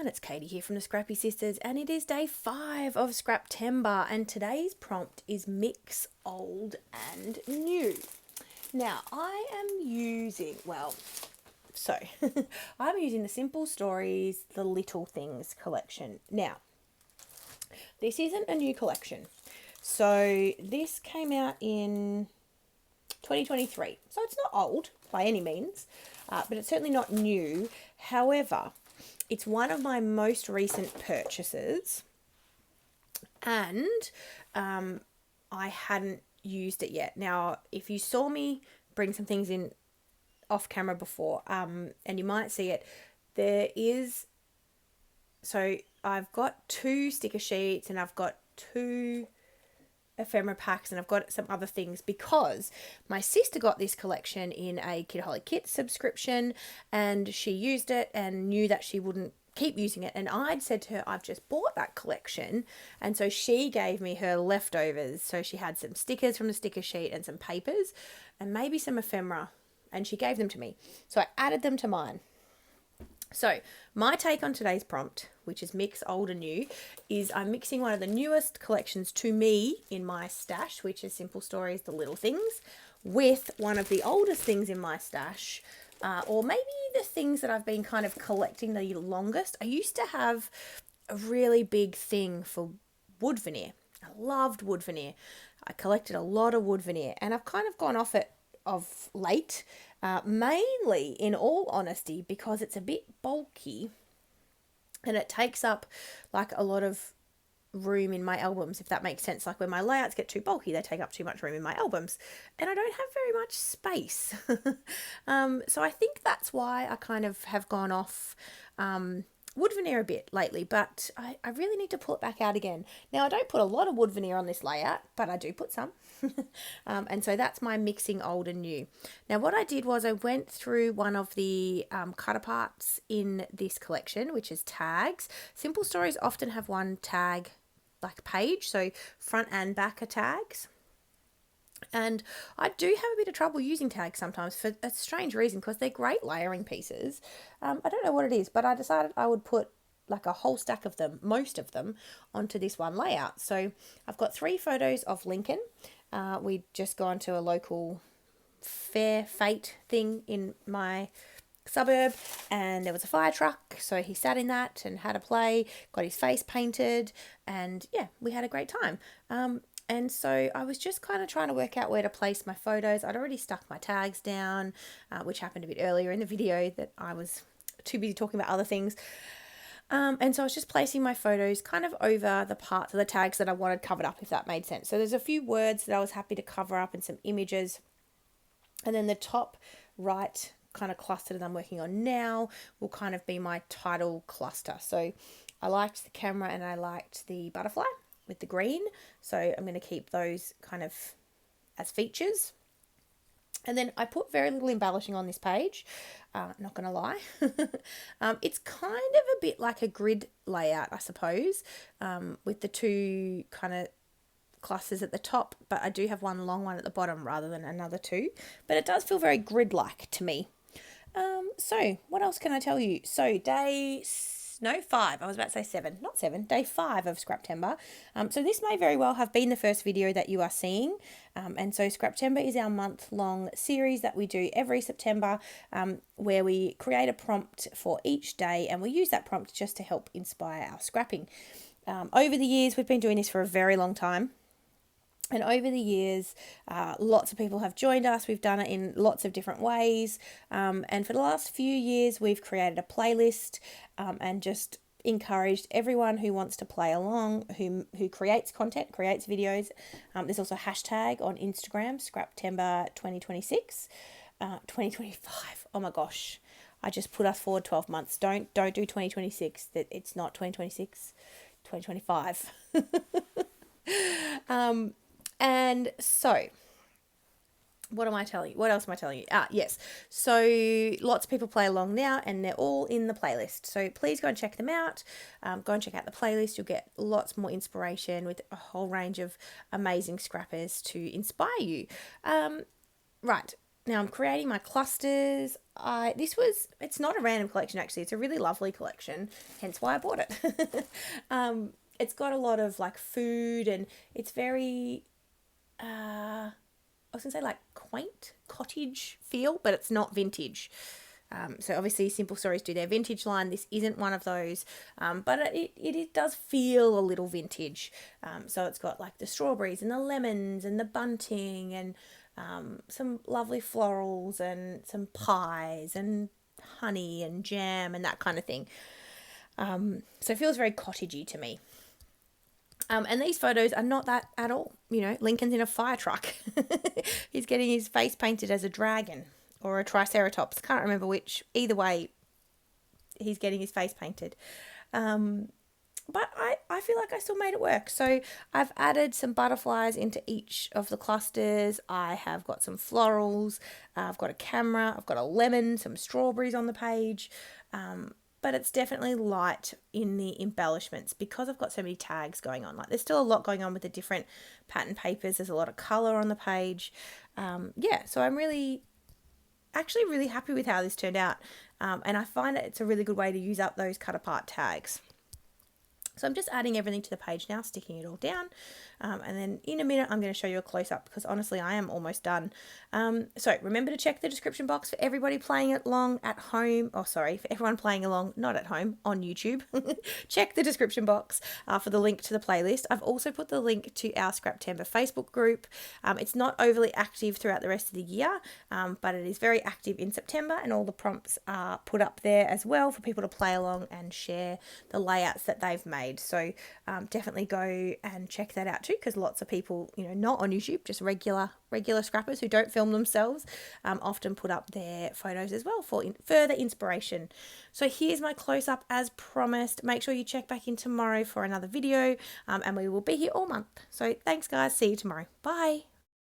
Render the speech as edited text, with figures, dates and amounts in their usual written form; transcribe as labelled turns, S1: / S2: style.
S1: everyone, it's Katie here from the Scrappy Sisters, and it is day 5 of Scraptember, and today's prompt is mix old and new. Now, I am using, I'm using the Simple Stories, The Little Things collection. Now, this isn't a new collection. So this came out in 2023. So it's not old by any means, but it's certainly not new. However, it's one of my most recent purchases, and I hadn't used it yet. Now, if you saw me bring some things in off camera before, and you might see it, so I've got 2 sticker sheets and I've got 2 ephemera packs, and I've got some other things because my sister got this collection in a Kidaholic Kit subscription, and she used it and knew that she wouldn't keep using it, and I'd said to her, I've just bought that collection, and so she gave me her leftovers. So she had some stickers from the sticker sheet and some papers and maybe some ephemera, and she gave them to me, so I added them to mine. So my take on today's prompt, which is mix old and new, is I'm mixing one of the newest collections to me in my stash, which is Simple Stories, The Little Things, with one of the oldest things in my stash, or maybe the things that I've been kind of collecting the longest. I used to have a really big thing for wood veneer. I loved wood veneer. I collected a lot of wood veneer, and I've kind of gone off it of late, mainly, in all honesty, because it's a bit bulky and it takes up like a lot of room in my albums, if that makes sense. Like when my layouts get too bulky, they take up too much room in my albums, and I don't have very much space. So I think that's why I kind of have gone off wood veneer a bit lately, but I really need to pull it back out again. Now, I don't put a lot of wood veneer on this layout, but I do put some. And so that's my mixing old and new. Now, what I did was I went through one of the cut aparts in this collection, which is tags. Simple Stories often have one tag like page, so front and back are tags. And I do have a bit of trouble using tags sometimes for a strange reason, because they're great layering pieces. I don't know what it is, but I decided I would put like a whole stack of them, most of them, onto this one layout. So I've got 3 photos of Lincoln. We'd just gone to a local fair fete thing in my suburb, and there was a fire truck, so he sat in that and had a play, got his face painted, and yeah, we had a great time. And so I was just kind of trying to work out where to place my photos. I'd already stuck my tags down, which happened a bit earlier in the video that I was too busy talking about other things. And so I was just placing my photos kind of over the parts of the tags that I wanted covered up, if that made sense. So there's a few words that I was happy to cover up and some images. And then the top right kind of cluster that I'm working on now will kind of be my title cluster. So I liked the camera and I liked the butterfly with the green, so I'm going to keep those kind of as features. And then I put very little embellishing on this page, not going to lie. It's kind of a bit like a grid layout, I suppose, with the 2 kind of clusters at the top, but I do have one long one at the bottom rather than another 2, but it does feel very grid-like to me. So what else can I tell you? So day 5, I was about to say 7, not 7, day 5 of Scraptember. So this may very well have been the first video that you are seeing. And so Scraptember is our month-long series that we do every September, where we create a prompt for each day, and we use that prompt just to help inspire our scrapping. Over the years, we've been doing this for a very long time. And over the years, lots of people have joined us. We've done it in lots of different ways. And for the last few years, we've created a playlist and just encouraged everyone who wants to play along, who creates content, creates videos. There's also a hashtag on Instagram, Scraptember 2026, 2025. Oh my gosh, I just put us forward 12 months. Don't do 2026. That it's not 2026, 2025. And so, what am I telling you? What else am I telling you? Yes. So lots of people play along now, and they're all in the playlist. So please go and check them out. Go and check out the playlist. You'll get lots more inspiration with a whole range of amazing scrappers to inspire you. Right. Now I'm creating my clusters. It's not a random collection actually. It's a really lovely collection, hence why I bought it. It's got a lot of like food and it's very I was gonna say like quaint cottage feel, but it's not vintage. So obviously Simple Stories do their vintage line. This isn't one of those, but it does feel a little vintage. So it's got like the strawberries and the lemons and the bunting and some lovely florals and some pies and honey and jam and that kind of thing. So it feels very cottagey to me. And these photos are not that at all. Lincoln's in a fire truck. He's getting his face painted as a dragon or a triceratops. Can't remember which. Either way, he's getting his face painted. But I feel like I still made it work. So I've added some butterflies into each of the clusters. I have got some florals. I've got a camera. I've got a lemon, some strawberries on the page. But it's definitely light in the embellishments because I've got so many tags going on. Like there's still a lot going on with the different pattern papers. There's a lot of colour on the page. So I'm really happy with how this turned out. And I find that it's a really good way to use up those cut apart tags. So I'm just adding everything to the page now, sticking it all down. And then in a minute, I'm going to show you a close-up because honestly, I am almost done. So remember to check the description box for everybody playing along at home. For everyone playing along, not at home, on YouTube. Check the description box for the link to the playlist. I've also put the link to our Scraptember Facebook group. It's not overly active throughout the rest of the year, but it is very active in September and all the prompts are put up there as well for people to play along and share the layouts that they've made. So definitely go and check that out too, because lots of people, not on YouTube, just regular scrappers who don't film themselves, often put up their photos as well for further inspiration. So here's my close-up as promised. Make sure you check back in tomorrow for another video, and we will be here all month. So thanks guys, see you tomorrow. Bye.